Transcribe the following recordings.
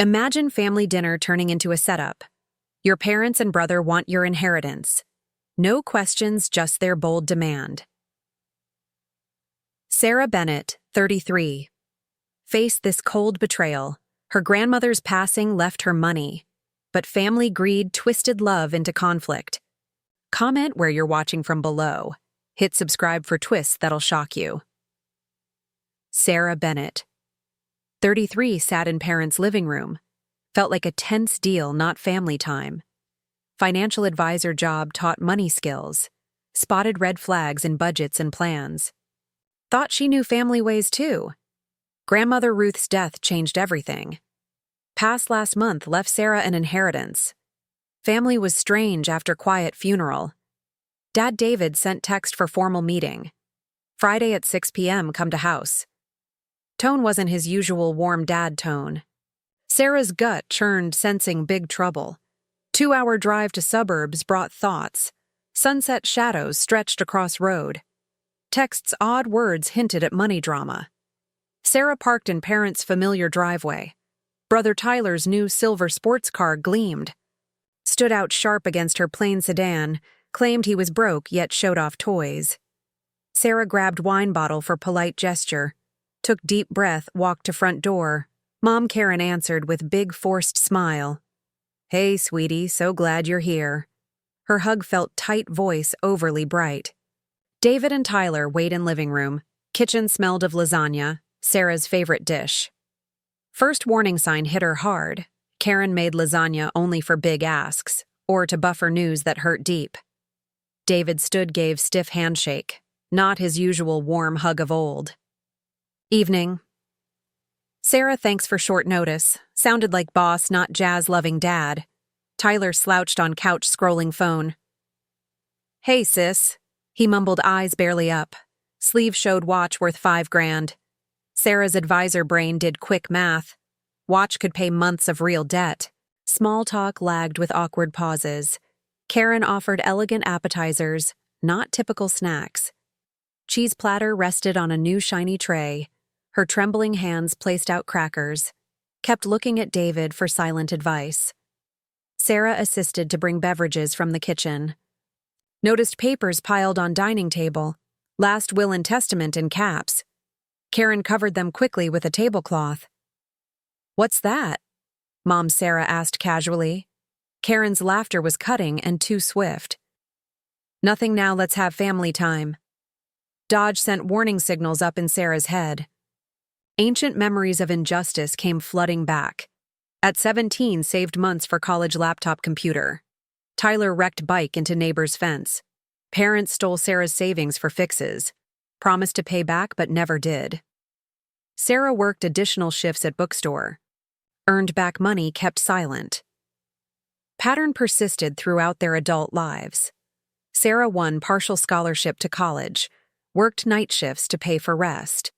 Imagine family dinner turning into a setup. Your parents and brother want your inheritance. No questions, just their bold demand. Sarah Bennett, 33. Faced this cold betrayal. Her grandmother's passing left her money, but family greed twisted love into conflict. Comment where you're watching from below. Hit subscribe for twists that'll shock you. Sarah Bennett, 33, sat in parents' living room. Felt like a tense deal, not family time. Financial advisor job taught money skills. Spotted red flags in budgets and plans. Thought she knew family ways too. Grandmother Ruth's death changed everything. Passed last month left Sarah an inheritance. Family was strange after quiet funeral. Dad David sent text for formal meeting. Friday at 6 p.m. come to house. Tone wasn't his usual warm dad tone. Sarah's gut churned, sensing big trouble. 2-hour drive to suburbs brought thoughts. Sunset shadows stretched across road. Text's odd words hinted at money drama. Sarah parked in parents' familiar driveway. Brother Tyler's new silver sports car gleamed. Stood out sharp against her plain sedan, claimed he was broke yet showed off toys. Sarah grabbed wine bottle for polite gesture. Took deep breath, walked to front door. Mom Karen answered with big forced smile. "Hey, sweetie, so glad you're here." Her hug felt tight, voice overly bright. David and Tyler wait in living room. Kitchen smelled of lasagna, Sarah's favorite dish. First warning sign hit her hard. Karen made lasagna only for big asks, or to buffer news that hurt deep. David stood, gave stiff handshake, not his usual warm hug of old. Evening. Sarah, thanks for short notice. Sounded like boss, not jazz-loving dad. Tyler slouched on couch, scrolling phone. "Hey, sis," he mumbled, eyes barely up. Sleeve showed watch worth $5,000. Sarah's advisor brain did quick math. Watch could pay months of real debt. Small talk lagged with awkward pauses. Karen offered elegant appetizers, not typical snacks. Cheese platter rested on a new shiny tray. Her trembling hands placed out crackers. Kept looking at David for silent advice. Sarah assisted to bring beverages from the kitchen. Noticed papers piled on dining table. Last will and testament in caps. Karen covered them quickly with a tablecloth. "What's that?" Mom Sarah asked casually. Karen's laughter was cutting and too swift. "Nothing now, let's have family time." Dodge sent warning signals up in Sarah's head. Ancient memories of injustice came flooding back. At 17, saved months for college laptop computer. Tyler wrecked bike into neighbor's fence. Parents stole Sarah's savings for fixes. Promised to pay back but never did. Sarah worked additional shifts at bookstore. Earned back money, kept silent. Pattern persisted throughout their adult lives. Sarah won partial scholarship to college. Worked night shifts to pay for rest.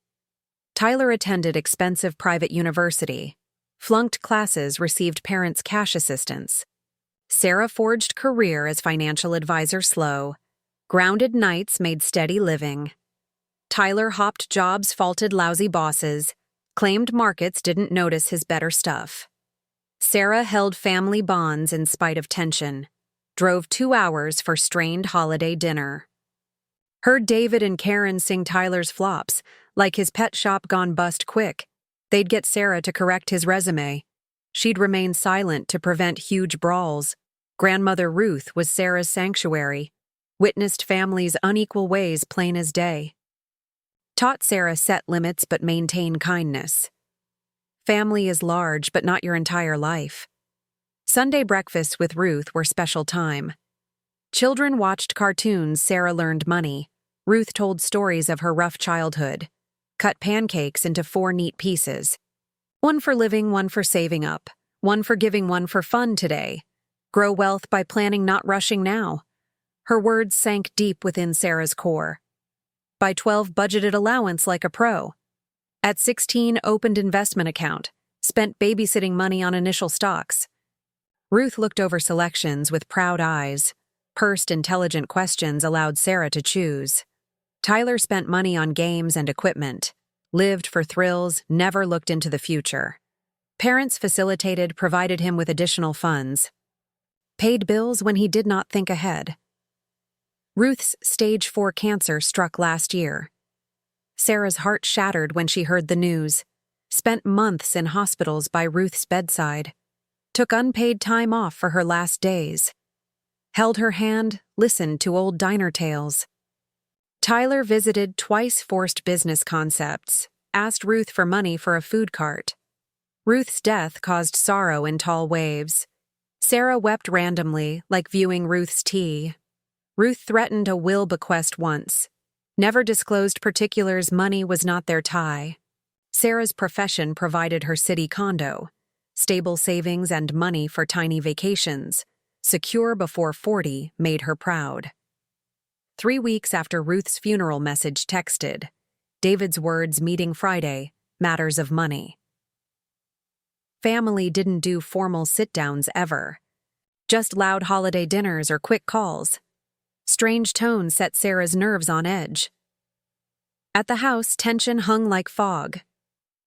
Tyler attended expensive private university. Flunked classes, received parents' cash assistance. Sarah forged career as financial advisor slow. Grounded nights made steady living. Tyler hopped jobs, faulted lousy bosses. Claimed markets didn't notice his better stuff. Sarah held family bonds in spite of tension. Drove 2 hours for strained holiday dinner. Heard David and Karen sing Tyler's flops, like his pet shop gone bust quick. They'd get Sarah to correct his resume. She'd remain silent to prevent huge brawls. Grandmother Ruth was Sarah's sanctuary. Witnessed family's unequal ways plain as day. Taught Sarah set limits but maintain kindness. Family is large but not your entire life. Sunday breakfasts with Ruth were special time. Children watched cartoons, Sarah learned money. Ruth told stories of her rough childhood. Cut pancakes into 4 neat pieces. One for living, one for saving up. One for giving, one for fun today. Grow wealth by planning, not rushing now. Her words sank deep within Sarah's core. By 12, budgeted allowance like a pro. At 16, opened investment account. Spent babysitting money on initial stocks. Ruth looked over selections with proud eyes. Pursed intelligent questions allowed Sarah to choose. Tyler spent money on games and equipment. Lived for thrills, never looked into the future. Parents facilitated, provided him with additional funds. Paid bills when he did not think ahead. Ruth's stage 4 cancer struck last year. Sarah's heart shattered when she heard the news. Spent months in hospitals by Ruth's bedside. Took unpaid time off for her last days. Held her hand, listened to old diner tales. Tyler visited twice, forced business concepts, asked Ruth for money for a food cart. Ruth's death caused sorrow in tall waves. Sarah wept randomly, like viewing Ruth's tea. Ruth threatened a will bequest once. Never disclosed particulars, money was not their tie. Sarah's profession provided her city condo, stable savings and money for tiny vacations. Secure before 40 made her proud. 3 weeks after Ruth's funeral message texted, David's words meeting Friday, matters of money. Family didn't do formal sit-downs ever. Just loud holiday dinners or quick calls. Strange tone set Sarah's nerves on edge. At the house, tension hung like fog.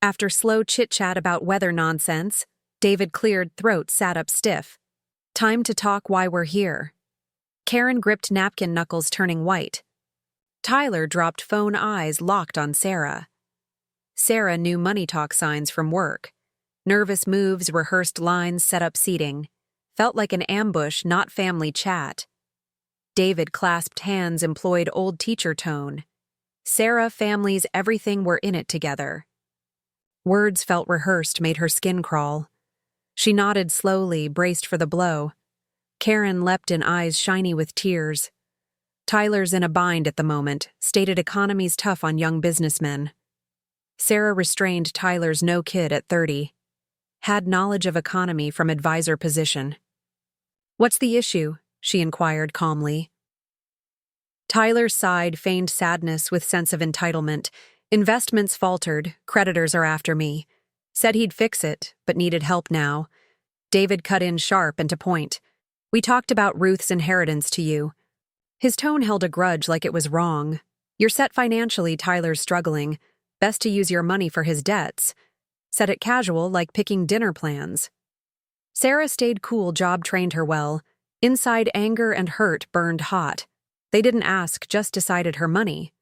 After slow chit-chat about weather nonsense, David cleared throat, sat up stiff. Time to talk why we're here. Karen gripped napkin, knuckles turning white. Tyler dropped phone, eyes locked on Sarah. Sarah knew money talk signs from work. Nervous moves, rehearsed lines, set up seating. Felt like an ambush, not family chat. David clasped hands, employed old teacher tone. Sarah, families, everything were in it together. Words felt rehearsed, made her skin crawl. She nodded slowly, braced for the blow. Karen leapt in, eyes shiny with tears. Tyler's in a bind at the moment, stated economy's tough on young businessmen. Sarah restrained Tyler's no kid at 30. Had knowledge of economy from advisor position. What's the issue? She inquired calmly. Tyler sighed, feigned sadness with sense of entitlement. Investments faltered, creditors are after me. Said he'd fix it, but needed help now. David cut in sharp and to point. We talked about Ruth's inheritance to you. His tone held a grudge like it was wrong. You're set financially, Tyler's struggling. Best to use your money for his debts. Said it casual, like picking dinner plans. Sarah stayed cool, job trained her well. Inside, anger and hurt burned hot. They didn't ask, just decided her money.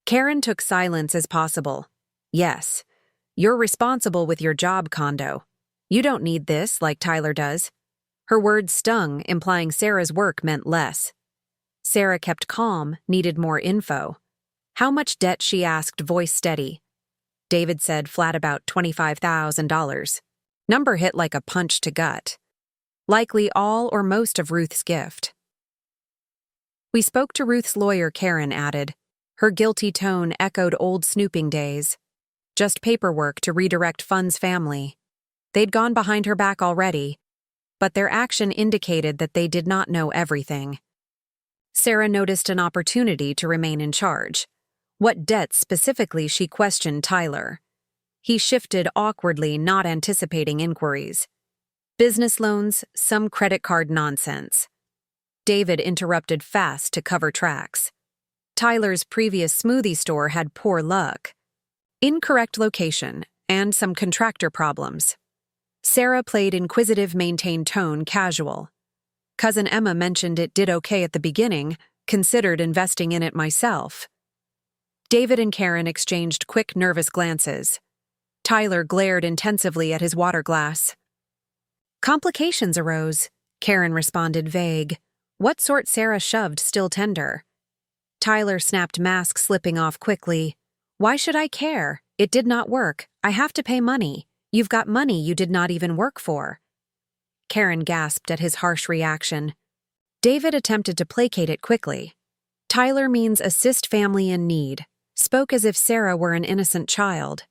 Karen took silence as possible. Yes. You're responsible with your job condo. You don't need this like Tyler does. Her words stung, implying Sarah's work meant less. Sarah kept calm, needed more info. How much debt, she asked, voice steady. David said flat about $25,000. Number hit like a punch to gut. Likely all or most of Ruth's gift. We spoke to Ruth's lawyer, Karen added. Her guilty tone echoed old snooping days. Just paperwork to redirect funds family. They'd gone behind her back already, but their action indicated that they did not know everything. Sarah noticed an opportunity to remain in charge. What debts specifically, she questioned Tyler. He shifted awkwardly, not anticipating inquiries. Business loans, some credit card nonsense. David interrupted fast to cover tracks. Tyler's previous smoothie store had poor luck. Incorrect location, and some contractor problems. Sarah played inquisitive, maintained tone, casual. Cousin Emma mentioned it did okay at the beginning, considered investing in it myself. David and Karen exchanged quick, nervous glances. Tyler glared intensively at his water glass. Complications arose, Karen responded vague. What sort? Sarah shoved, still tender. Tyler snapped, mask slipping off quickly. Why should I care? It did not work. I have to pay money. You've got money you did not even work for. Karen gasped at his harsh reaction. David attempted to placate it quickly. Tyler means assist family in need. Spoke as if Sarah were an innocent child.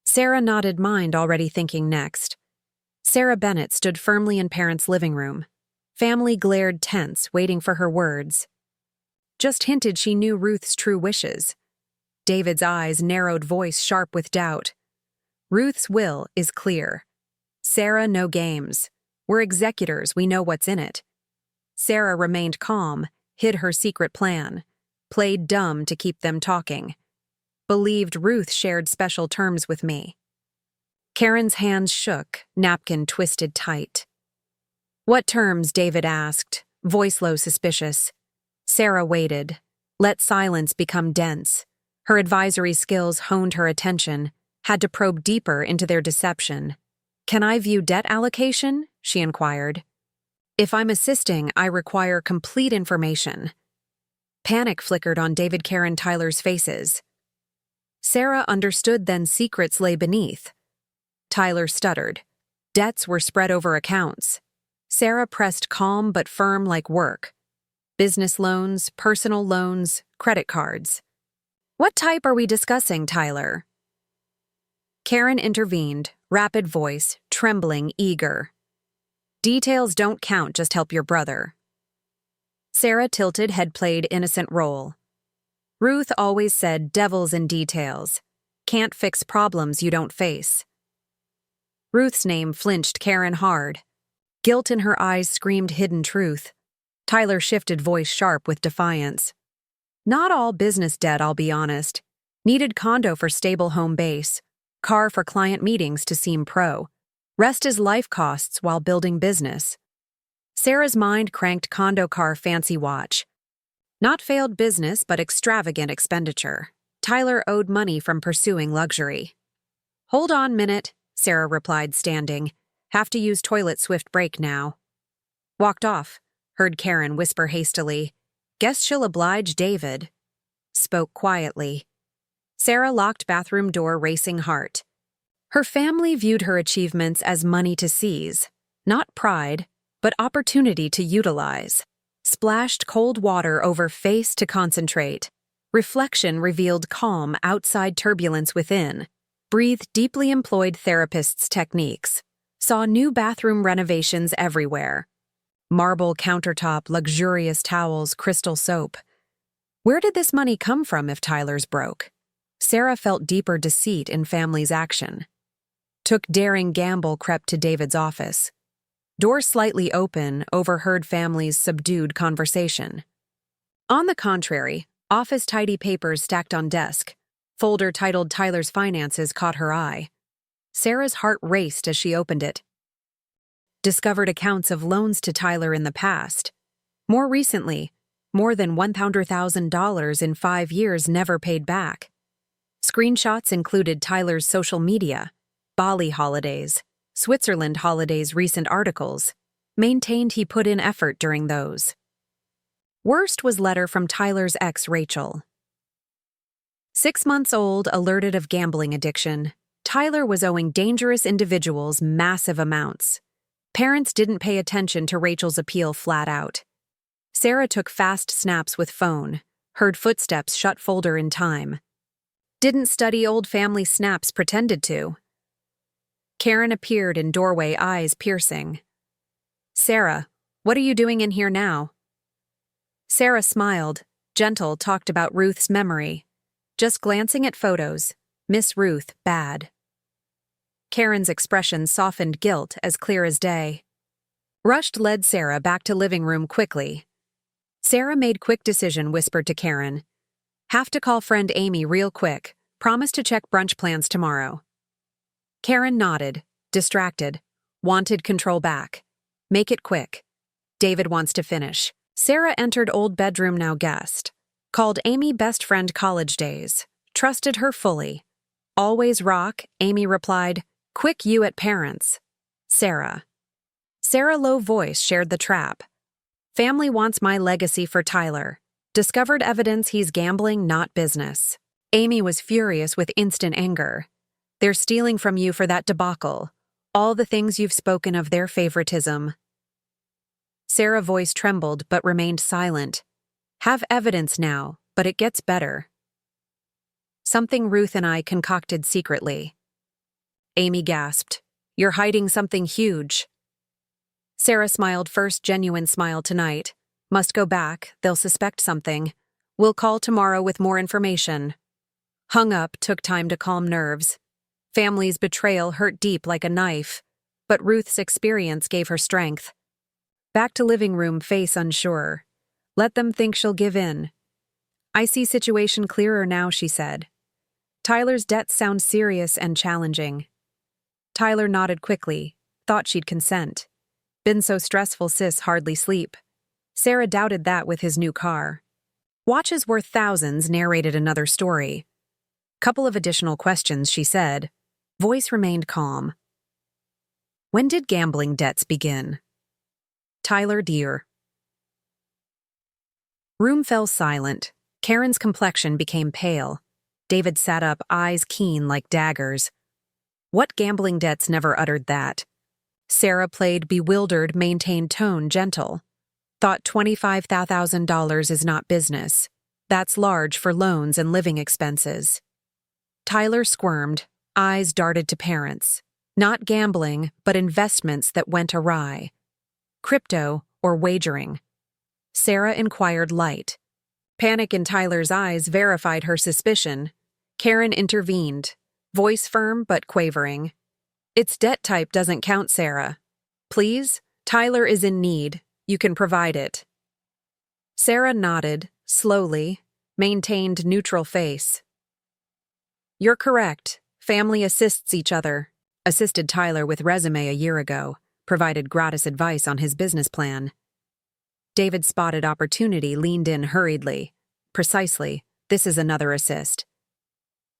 Sarah nodded, mind already thinking next. Sarah Bennett stood firmly in parents' living room. Family glared tense, waiting for her words. Just hinted she knew Ruth's true wishes. David's eyes narrowed, voice sharp with doubt. Ruth's will is clear. Sarah, no games. We're executors, we know what's in it. Sarah remained calm, hid her secret plan. Played dumb to keep them talking. Believed Ruth shared special terms with me. Karen's hands shook, napkin twisted tight. "What terms?" David asked, voice low suspicious. Sarah waited, let silence become dense. Her advisory skills honed her attention, had to probe deeper into their deception. "Can I view debt allocation?" she inquired. "If I'm assisting, I require complete information." Panic flickered on David, Karen, Tyler's faces. Sarah understood then secrets lay beneath. Tyler stuttered. Debts were spread over accounts. Sarah pressed calm but firm like work. Business loans, personal loans, credit cards. "What type are we discussing, Tyler?" Karen intervened, rapid voice, trembling, eager. "Details don't count, just help your brother." Sarah tilted, head played innocent role. "Ruth always said devil's in details. Can't fix problems you don't face." Ruth's name flinched Karen hard. Guilt in her eyes screamed hidden truth. Tyler shifted, voice sharp with defiance. "Not all business debt, I'll be honest. Needed condo for stable home base. Car for client meetings to seem pro. Rest is life costs while building business." Sarah's mind cranked condo, car, fancy watch. Not failed business, but extravagant expenditure. Tyler owed money from pursuing luxury. "Hold on minute," Sarah replied, standing. "Have to use toilet, swift break now." "Walked off," heard Karen whisper hastily. "Guess she'll oblige David." Spoke quietly. Sarah locked bathroom door, racing heart. Her family viewed her achievements as money to seize, not pride, but opportunity to utilize. Splashed cold water over face to concentrate. Reflection revealed calm outside, turbulence within. Breathed deeply, employed therapists' techniques. Saw new bathroom renovations everywhere. Marble countertop, luxurious towels, crystal soap. Where did this money come from if Tyler's broke? Sarah felt deeper deceit in family's action. Took daring gamble, crept to David's office. Door slightly open, overheard family's subdued conversation. On the contrary, office tidy papers stacked on desk. Folder titled Tyler's Finances caught her eye. Sarah's heart raced as she opened it. Discovered accounts of loans to Tyler in the past. More recently, more than $100,000 in 5 years never paid back. Screenshots included Tyler's social media, Bali holidays, Switzerland holidays, recent articles. Maintained he put in effort during those. Worst was letter from Tyler's ex, Rachel. 6 months old, alerted of gambling addiction. Tyler was owing dangerous individuals massive amounts. Parents didn't pay attention to Rachel's appeal flat out. Sarah took fast snaps with phone, heard footsteps, shut folder in time. Didn't study old family snaps, pretended to. Karen appeared in doorway, eyes piercing. "Sarah, what are you doing in here now?" Sarah smiled, gentle, talked about Ruth's memory. "Just glancing at photos. Miss Ruth, bad." Karen's expression softened, guilt as clear as day. Rushed led Sarah back to living room quickly. Sarah made quick decision, whispered to Karen. "Have to call friend Amy real quick. Promise to check brunch plans tomorrow." Karen nodded, distracted. Wanted control back. "Make it quick. David wants to finish." Sarah entered old bedroom, now guest. Called Amy best friend college days. Trusted her fully. "Always rock," Amy replied. "Quick you at parents." Sarah. Sarah low voice shared the trap. "Family wants my legacy for Tyler. Discovered evidence he's gambling, not business." Amy was furious with instant anger. "They're stealing from you for that debacle. All the things you've spoken of their favoritism." Sarah's voice trembled but remained silent. "Have evidence now, but it gets better." "Something Ruth and I concocted secretly." Amy gasped. "You're hiding something huge." Sarah smiled, first genuine smile tonight. "Must go back, they'll suspect something. We'll call tomorrow with more information." Hung up, took time to calm nerves. Family's betrayal hurt deep like a knife, but Ruth's experience gave her strength. Back to living room, face unsure. "Let them think she'll give in." "I see situation clearer now," she said. "Tyler's debts sound serious and challenging." Tyler nodded quickly, thought she'd consent. Been so stressful sis hardly sleep. Sarah doubted that with his new car. Watches worth thousands narrated another story. Couple of additional questions, she said. Voice remained calm. When did gambling debts begin? Tyler Deer. Room fell silent. Karen's complexion became pale. David sat up, eyes keen like daggers. What gambling debts never uttered that? Sarah played bewildered, maintained tone gentle. Thought $25,000 is not business. That's large for loans and living expenses. Tyler squirmed, eyes darted to parents. Not gambling, but investments that went awry. Crypto or wagering. Sarah inquired light. Panic in Tyler's eyes verified her suspicion. Karen intervened, voice firm but quavering. Its debt type doesn't count, Sarah. Please, Tyler is in need. You can provide it. Sarah nodded, slowly, maintained neutral face. You're correct. Family assists each other. Assisted Tyler with resume a year ago. Provided gratis advice on his business plan. David spotted opportunity, leaned in hurriedly. Precisely, this is another assist.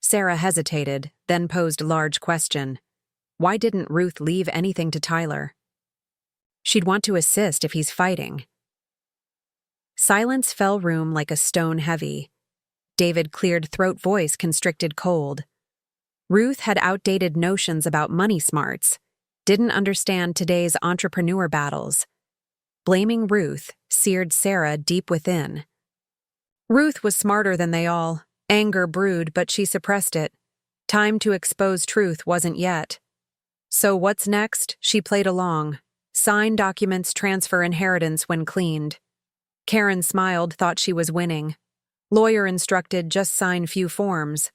Sarah hesitated, then posed large question. Why didn't Ruth leave anything to Tyler? She'd want to assist if he's fighting. Silence fell room like a stone heavy. David cleared throat, voice constricted cold. Ruth had outdated notions about money smarts, didn't understand today's entrepreneur battles. Blaming Ruth seared Sarah deep within. Ruth was smarter than they all. Anger brewed, but she suppressed it. Time to expose truth wasn't yet. So what's next? She played along. Sign documents, transfer inheritance when cleaned. Karen smiled, thought she was winning. Lawyer instructed, just sign few forms.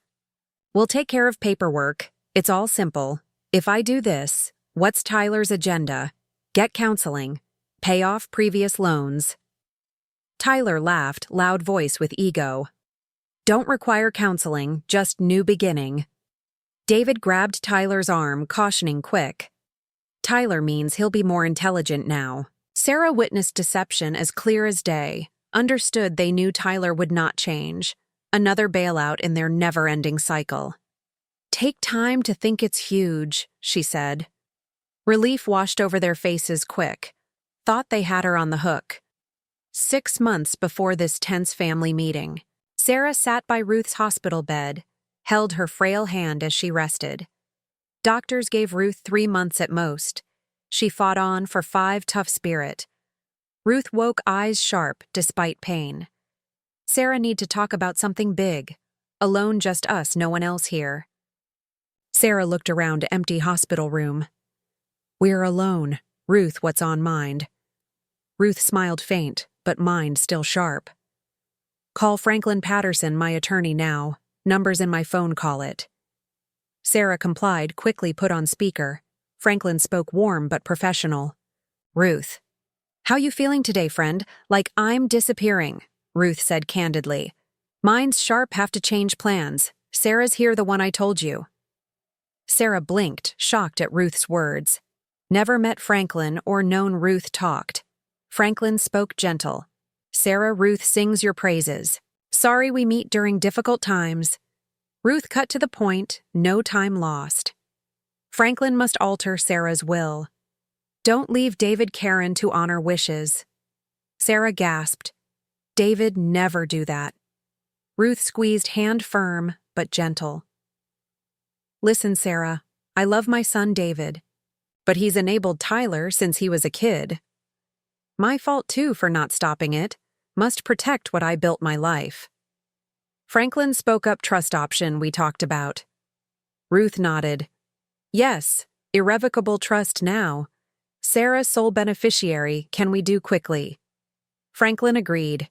We'll take care of paperwork. It's all simple. If I do this, what's Tyler's agenda? Get counseling. Pay off previous loans. Tyler laughed, loud voice with ego. Don't require counseling, just new beginning. David grabbed Tyler's arm, cautioning quick. Tyler means he'll be more intelligent now. Sarah witnessed deception as clear as day, understood they knew Tyler would not change. Another bailout in their never-ending cycle. Take time to think it's huge, she said. Relief washed over their faces quick. Thought they had her on the hook. 6 months before this tense family meeting, Sarah sat by Ruth's hospital bed, held her frail hand as she rested. Doctors gave Ruth 3 months at most. She fought on for 5 tough spirit. Ruth woke, eyes sharp despite pain. Sarah need to talk about something big. Alone, just us, no one else here. Sarah looked around empty hospital room. We're alone. Ruth, what's on mind? Ruth smiled faint, but mind still sharp. Call Franklin Patterson, my attorney now. Numbers in my phone, call it. Sarah complied, quickly put on speaker. Franklin spoke warm but professional. Ruth. How you feeling today, friend? Like I'm disappearing, Ruth said candidly. Mine's sharp, have to change plans. Sarah's here, the one I told you. Sarah blinked, shocked at Ruth's words. Never met Franklin or known Ruth talked. Franklin spoke gentle. Sarah, Ruth sings your praises. Sorry we meet during difficult times. Ruth cut to the point, no time lost. Franklin must alter Sarah's will. Don't leave David Karen to honor wishes. Sarah gasped. David never do that. Ruth squeezed hand firm, but gentle. Listen, Sarah, I love my son David, but he's enabled Tyler since he was a kid. My fault too for not stopping it. Must protect what I built my life. Franklin spoke up trust option we talked about. Ruth nodded. Yes, irrevocable trust now. Sarah, sole beneficiary, can we do quickly? Franklin agreed.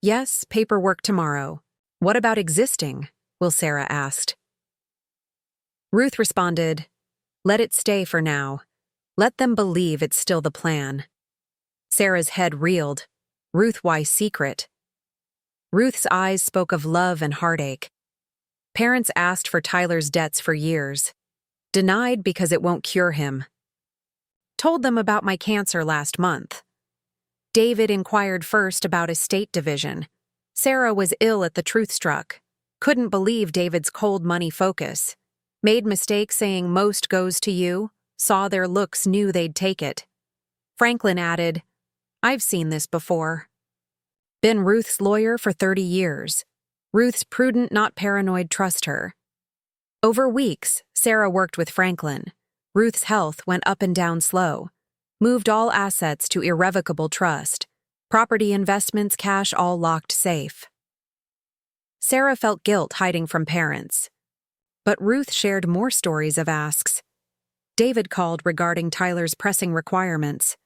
Yes, paperwork tomorrow. What about existing? Will Sarah asked. Ruth responded, let it stay for now. Let them believe it's still the plan. Sarah's head reeled. Ruth, why secret? Ruth's eyes spoke of love and heartache. Parents asked for Tyler's debts for years. Denied because it won't cure him. Told them about my cancer last month. David inquired first about estate division. Sarah was ill at the truth struck. Couldn't believe David's cold money focus. Made mistake saying most goes to you. Saw their looks, knew they'd take it. Franklin added, I've seen this before. Been Ruth's lawyer for 30 years. Ruth's prudent, not paranoid, trust her. Over weeks, Sarah worked with Franklin. Ruth's health went up and down slow. Moved all assets to irrevocable trust. Property, investments, cash all locked safe. Sarah felt guilt hiding from parents. But Ruth shared more stories of asks. David called regarding Tyler's pressing requirements.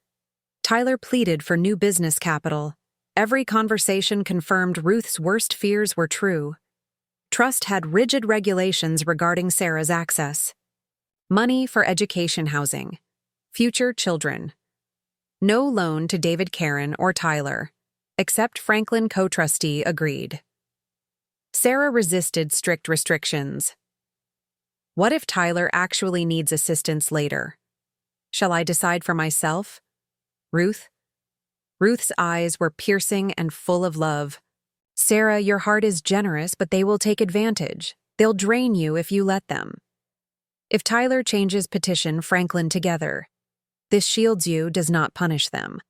Tyler pleaded for new business capital. Every conversation confirmed Ruth's worst fears were true. Trust had rigid regulations regarding Sarah's access. Money for education housing. Future children. No loan to David, Karen, or Tyler, except Franklin co-trustee agreed. Sarah resisted strict restrictions. What if Tyler actually needs assistance later? Shall I decide for myself? Ruth? Ruth's eyes were piercing and full of love. Sarah, your heart is generous, but they will take advantage. They'll drain you if you let them. If Tyler changes, petition Franklin together. This shields you, does not punish them.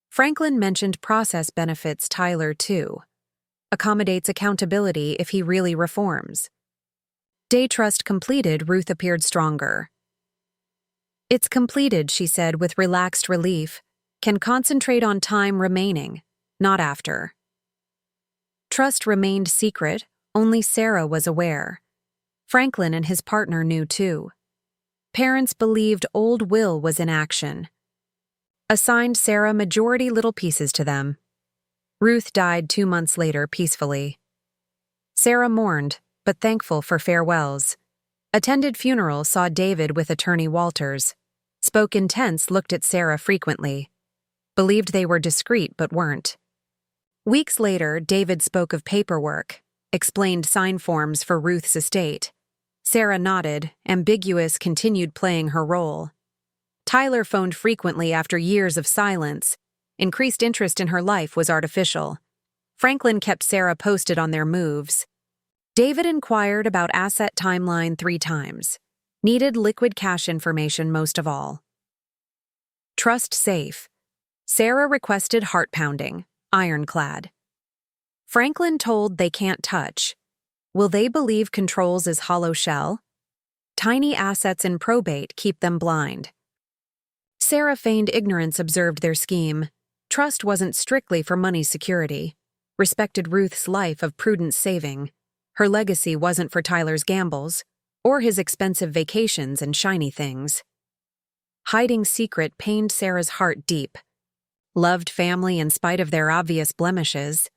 Franklin mentioned process benefits Tyler too. Accommodates accountability if he really reforms. Day trust completed, Ruth appeared stronger. It's completed, she said with relaxed relief. Can concentrate on time remaining, not after. Trust remained secret, only Sarah was aware. Franklin and his partner knew too. Parents believed old will was in action. Assigned Sarah majority little pieces to them. Ruth died 2 months later peacefully. Sarah mourned, but thankful for farewells. Attended funeral, saw David with attorney Walters. Spoke intense, looked at Sarah frequently. Believed they were discreet but weren't. Weeks later, David spoke of paperwork, explained sign forms for Ruth's estate. Sarah nodded, ambiguous, continued playing her role. Tyler phoned frequently after years of silence. Increased interest in her life was artificial. Franklin kept Sarah posted on their moves. David inquired about asset timeline 3 times. Needed liquid cash information most of all. Trust safe. Sarah requested heart-pounding, ironclad. Franklin told they can't touch. Will they believe controls is hollow shell? Tiny assets in probate keep them blind. Sarah feigned ignorance, observed their scheme. Trust wasn't strictly for money security. Respected Ruth's life of prudent saving. Her legacy wasn't for Tyler's gambles, or his expensive vacations and shiny things. Hiding secret pained Sarah's heart deep. Loved family in spite of their obvious blemishes.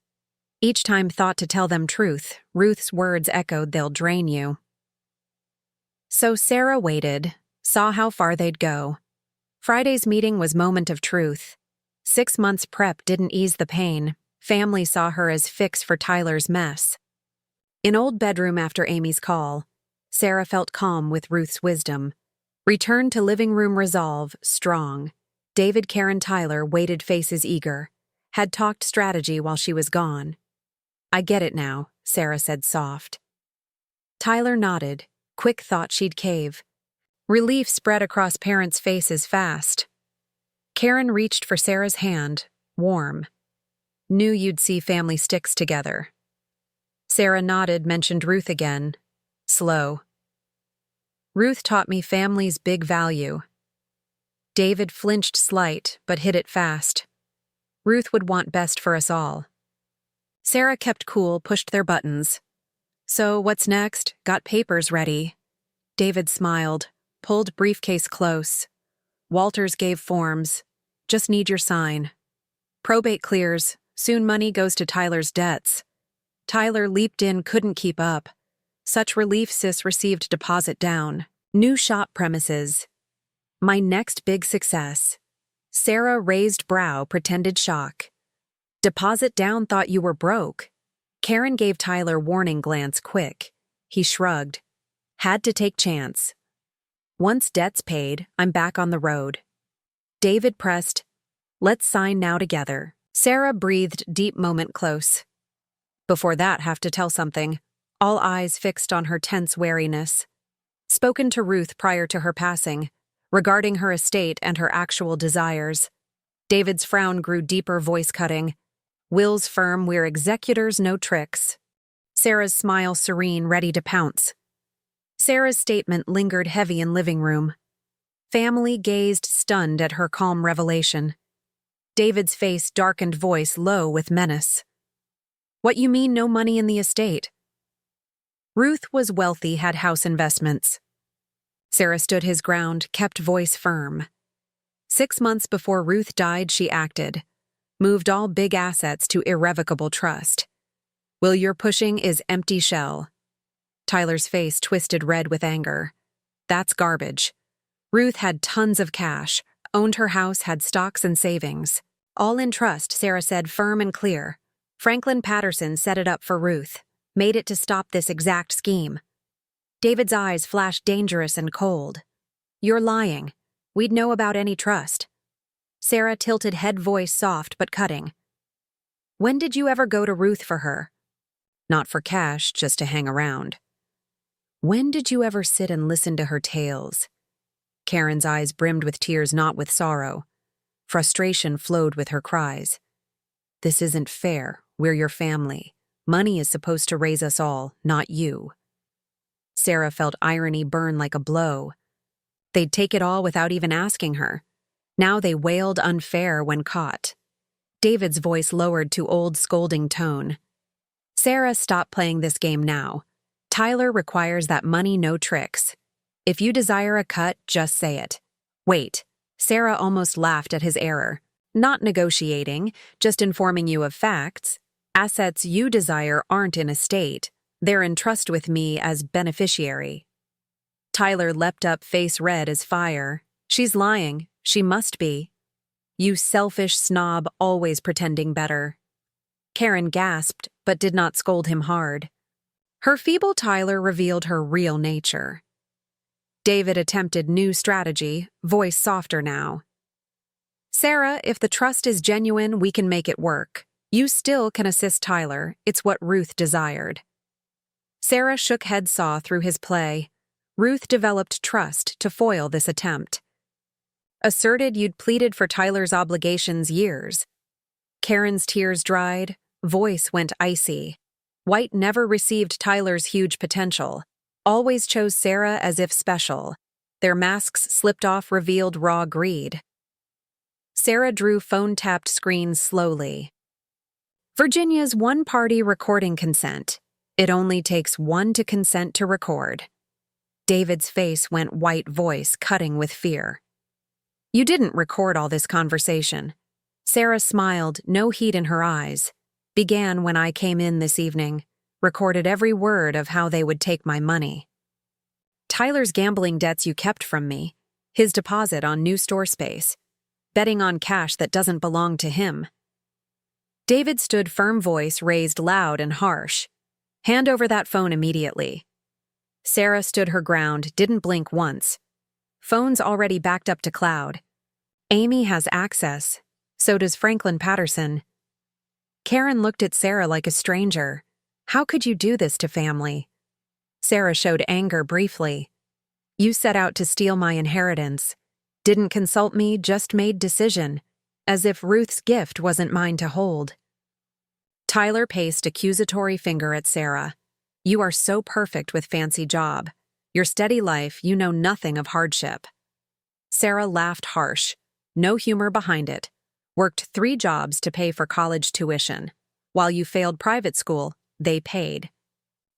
Each time thought to tell them truth, Ruth's words echoed, they'll drain you. So Sarah waited, saw how far they'd go. Friday's meeting was moment of truth. 6 months prep didn't ease the pain. Family saw her as fix for Tyler's mess. In old bedroom after Amy's call, Sarah felt calm with Ruth's wisdom. Returned to living room resolve, strong. David, Karen, Tyler waited, faces eager. Had talked strategy while she was gone. I get it now, Sarah said soft. Tyler nodded, quick thought she'd cave. Relief spread across parents' faces fast. Karen reached for Sarah's hand, warm. Knew you'd see family sticks together. Sarah nodded, mentioned Ruth again. Slow. Ruth taught me family's big value. David flinched slight, but hit it fast. Ruth would want best for us all. Sarah kept cool, pushed their buttons. So, what's next? Got papers ready. David smiled, pulled briefcase close. Walters gave forms. Just need your sign. Probate clears. Soon money goes to Tyler's debts. Tyler leaped in, couldn't keep up. Such relief, sis received deposit down. New shop premises. My next big success. Sarah raised brow, pretended shock. Deposit down, thought you were broke. Karen gave Tyler warning glance quick. He shrugged. Had to take chance. Once debt's paid, I'm back on the road. David pressed, "Let's sign now together." Sarah breathed deep moment close. Before that, have to tell something, all eyes fixed on her tense wariness. Spoken to Ruth prior to her passing, regarding her estate and her actual desires. David's frown grew deeper, voice cutting. Will's firm, we're executors, no tricks. Sarah's smile serene, ready to pounce. Sarah's statement lingered heavy in living room. Family gazed stunned at her calm revelation. David's face darkened, voice low with menace. What you mean no money in the estate? Ruth was wealthy, had house investments. Sarah stood his ground, kept voice firm. 6 months before Ruth died, she acted. Moved all big assets to irrevocable trust. Will you're pushing is empty shell. Tyler's face twisted red with anger. That's garbage. Ruth had tons of cash, owned her house, had stocks and savings. All in trust, Sarah said, firm and clear. Franklin Patterson set it up for Ruth, made it to stop this exact scheme. David's eyes flashed dangerous and cold. You're lying. We'd know about any trust. Sarah tilted head, voice soft but cutting. When did you ever go to Ruth for her? Not for cash, just to hang around. When did you ever sit and listen to her tales? Karen's eyes brimmed with tears, not with sorrow. Frustration flowed with her cries. This isn't fair. We're your family. Money is supposed to raise us all, not you. Sarah felt irony burn like a blow. They'd take it all without even asking her. Now they wailed unfair when caught. David's voice lowered to old scolding tone. Sarah, stop playing this game now. Tyler requires that money, no tricks. If you desire a cut, just say it. Wait. Sarah almost laughed at his error. Not negotiating, just informing you of facts. Assets you desire aren't in estate. They're in trust with me as beneficiary. Tyler leapt up, face red as fire. She's lying. She must be. You selfish snob, always pretending better. Karen gasped, but did not scold him hard. Her feeble Tyler revealed her real nature. David attempted new strategy, voice softer now. Sarah, if the trust is genuine, we can make it work. You still can assist Tyler. It's what Ruth desired. Sarah shook head, saw through his play. Ruth developed trust to foil this attempt. Asserted you'd pleaded for Tyler's obligations years. Karen's tears dried, voice went icy. White never received Tyler's huge potential. Always chose Sarah as if special. Their masks slipped off, revealed raw greed. Sarah drew phone-tapped screen slowly. Virginia's one-party recording consent. It only takes one to consent to record. David's face went white, voice cutting with fear. You didn't record all this conversation. Sarah smiled, no heat in her eyes. Began when I came in this evening. Recorded every word of how they would take my money. Tyler's gambling debts you kept from me. His deposit on new store space. Betting on cash that doesn't belong to him. David stood firm, voice raised loud and harsh. Hand over that phone immediately. Sarah stood her ground, didn't blink once. Phone's already backed up to cloud. Amy has access. So does Franklin Patterson. Karen looked at Sarah like a stranger. How could you do this to family? Sarah showed anger briefly. You set out to steal my inheritance. Didn't consult me, just made decision. As if Ruth's gift wasn't mine to hold. Tyler paced accusatory finger at Sarah. You are so perfect with fancy job. Your steady life, you know nothing of hardship. Sarah laughed harsh. No humor behind it. Worked 3 jobs to pay for college tuition. While you failed private school, they paid.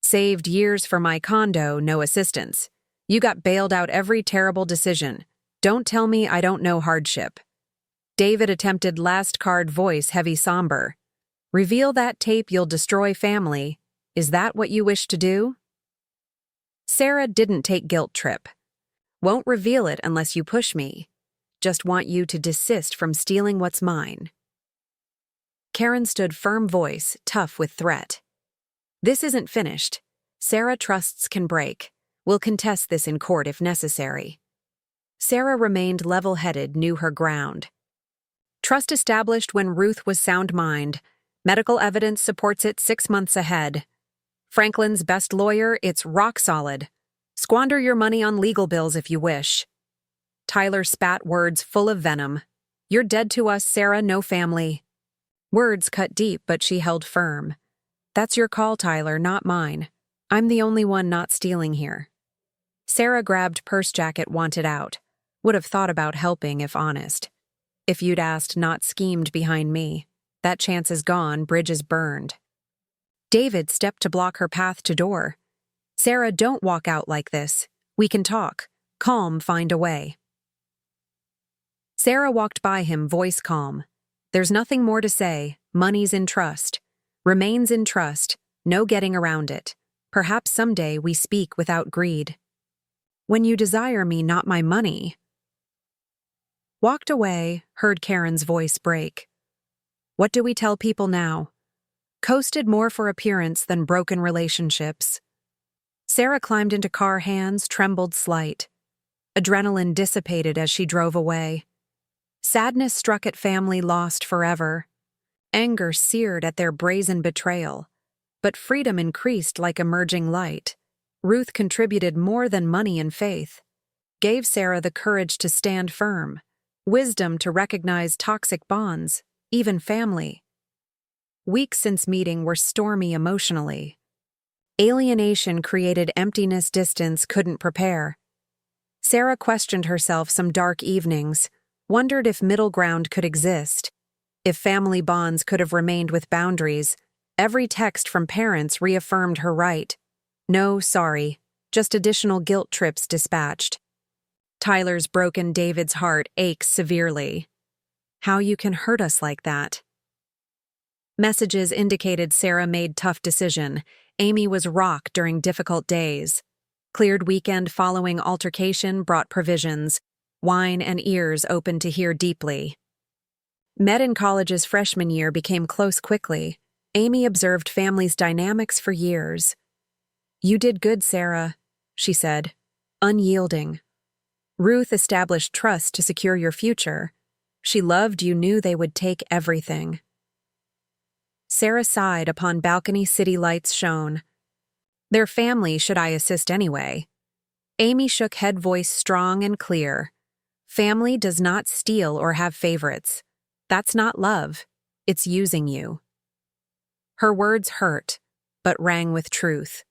Saved years for my condo, no assistance. You got bailed out every terrible decision. Don't tell me I don't know hardship. David attempted last card, voice heavy somber. Reveal that tape, you'll destroy family. Is that what you wish to do? Sarah didn't take guilt trip. Won't reveal it unless you push me. Just want you to desist from stealing what's mine. Karen stood firm, voice tough with threat. This isn't finished. Sarah trusts can break. We'll contest this in court if necessary. Sarah remained level-headed, knew her ground. Trust established when Ruth was sound mind. Medical evidence supports it 6 months ahead. Franklin's best lawyer, it's rock solid. Squander your money on legal bills if you wish. Tyler spat words full of venom. You're dead to us, Sarah, no family. Words cut deep, but she held firm. That's your call, Tyler, not mine. I'm the only one not stealing here. Sarah grabbed purse jacket, wanted out. Would have thought about helping if honest. If you'd asked, not schemed behind me. That chance is gone, bridge is burned. David stepped to block her path to door. Sarah, don't walk out like this. We can talk. Calm, find a way. Sarah walked by him, voice calm. There's nothing more to say. Money's in trust. Remains in trust. No getting around it. Perhaps someday we speak without greed. When you desire me, not my money. Walked away, heard Karen's voice break. What do we tell people now? Coasted more for appearance than broken relationships. Sarah climbed into car, hands trembled slight. Adrenaline dissipated as she drove away. Sadness struck at family lost forever. Anger seared at their brazen betrayal. But freedom increased like emerging light. Ruth contributed more than money and faith. Gave Sarah the courage to stand firm. Wisdom to recognize toxic bonds, even family. Weeks since meeting were stormy emotionally. Alienation created emptiness distance couldn't prepare. Sarah questioned herself some dark evenings, wondered if middle ground could exist, if family bonds could have remained with boundaries. Every text from parents reaffirmed her right. No, sorry, just additional guilt trips dispatched. Tyler's broken David's heart aches severely. How you can hurt us like that? Messages indicated Sarah made tough decision. Amy was rock during difficult days. Cleared weekend following altercation brought provisions. Wine and ears open to hear deeply. Met in college's freshman year, became close quickly. Amy observed family's dynamics for years. You did good, Sarah, she said, unyielding. Ruth established trust to secure your future. She loved you, knew they would take everything. Sarah sighed upon balcony city lights shone. Their family, should I assist anyway? Amy shook head, voice strong and clear. Family does not steal or have favorites. That's not love. It's using you. Her words hurt, but rang with truth.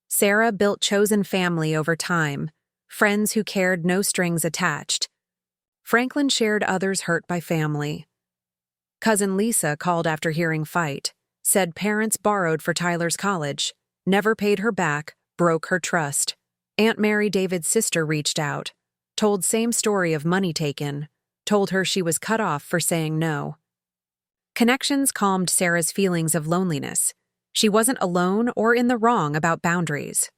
Sarah built chosen family over time, friends who cared, no strings attached. Franklin shared others hurt by family. Cousin Lisa called after hearing fight, said parents borrowed for Tyler's college, never paid her back, broke her trust. Aunt Mary, David's sister, reached out, told same story of money taken, told her she was cut off for saying no. Connections calmed Sarah's feelings of loneliness. She wasn't alone or in the wrong about boundaries.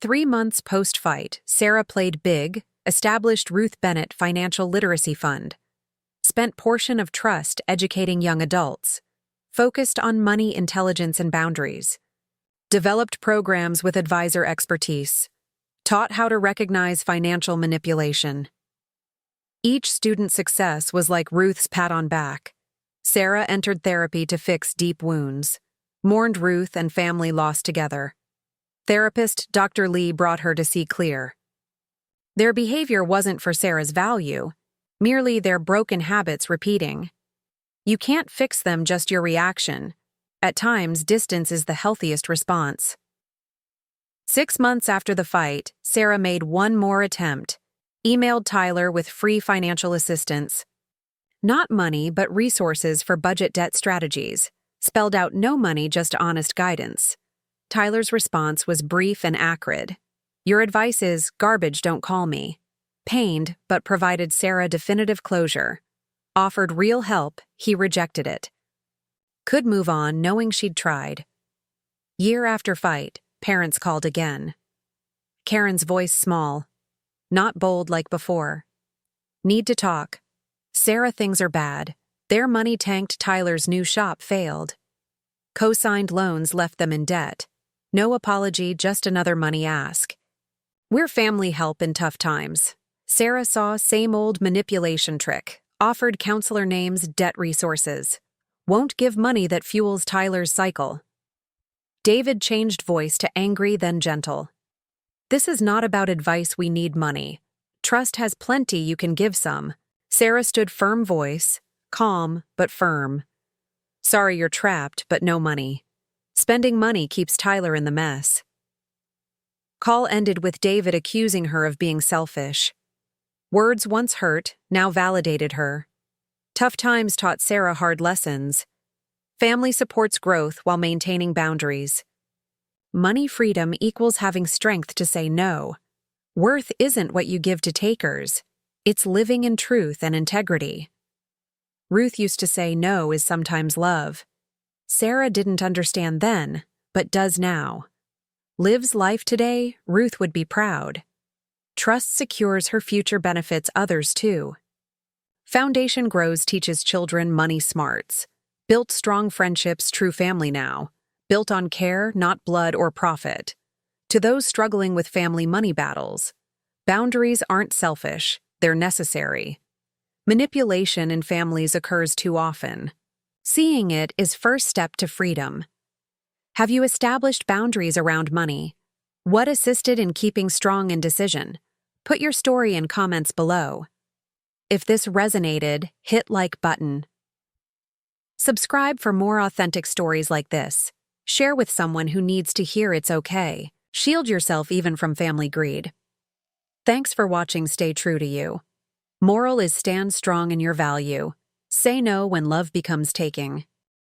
3 months post-fight, Sarah played big, established Ruth Bennett Financial Literacy Fund, spent portion of trust educating young adults, focused on money intelligence and boundaries, developed programs with advisor expertise, taught how to recognize financial manipulation. Each student's success was like Ruth's pat on back. Sarah entered therapy to fix deep wounds, mourned Ruth and family lost together. Therapist Dr. Lee brought her to see clear. Their behavior wasn't for Sarah's value, merely their broken habits repeating. You can't fix them, just your reaction. At times, distance is the healthiest response. 6 months after the fight, Sarah made one more attempt, emailed Tyler with free financial assistance. Not money, but resources for budget debt strategies. Spelled out no money, just honest guidance. Tyler's response was brief and acrid. Your advice is, garbage, don't call me. Pained, but provided Sarah definitive closure. Offered real help, he rejected it. Could move on, knowing she'd tried. Year after fight, parents called again. Karen's voice small. Not bold like before. Need to talk. Sarah, things are bad. Their money tanked, Tyler's new shop failed. Co-signed loans left them in debt. No apology, just another money ask. We're family help in tough times. Sarah saw same old manipulation trick. Offered counselor names, debt resources. Won't give money that fuels Tyler's cycle. David changed voice to angry then gentle. This is not about advice, we need money. Trust has plenty, you can give some. Sarah stood firm voice, calm but firm. Sorry you're trapped, but no money. Spending money keeps Tyler in the mess. Call ended with David accusing her of being selfish. Words once hurt, now validated her. Tough times taught Sarah hard lessons. Family supports growth while maintaining boundaries. Money freedom equals having strength to say no. Worth isn't what you give to takers. It's living in truth and integrity. Ruth used to say no is sometimes love. Sarah didn't understand then, but does now. Lives life today, Ruth would be proud. Trust secures her future, benefits others too. Foundation Grows teaches children money smarts. Built strong friendships, true family now. Built on care, not blood or profit. To those struggling with family money battles, boundaries aren't selfish, they're necessary. Manipulation in families occurs too often. Seeing it is first step to freedom. Have you established boundaries around money? What assisted in keeping strong in decision? Put your story in comments below. If this resonated, hit like button. Subscribe for more authentic stories like this. Share with someone who needs to hear it's okay. Shield yourself even from family greed. Thanks for watching. Stay true to you. Moral is stand strong in your value. Say no when love becomes taking.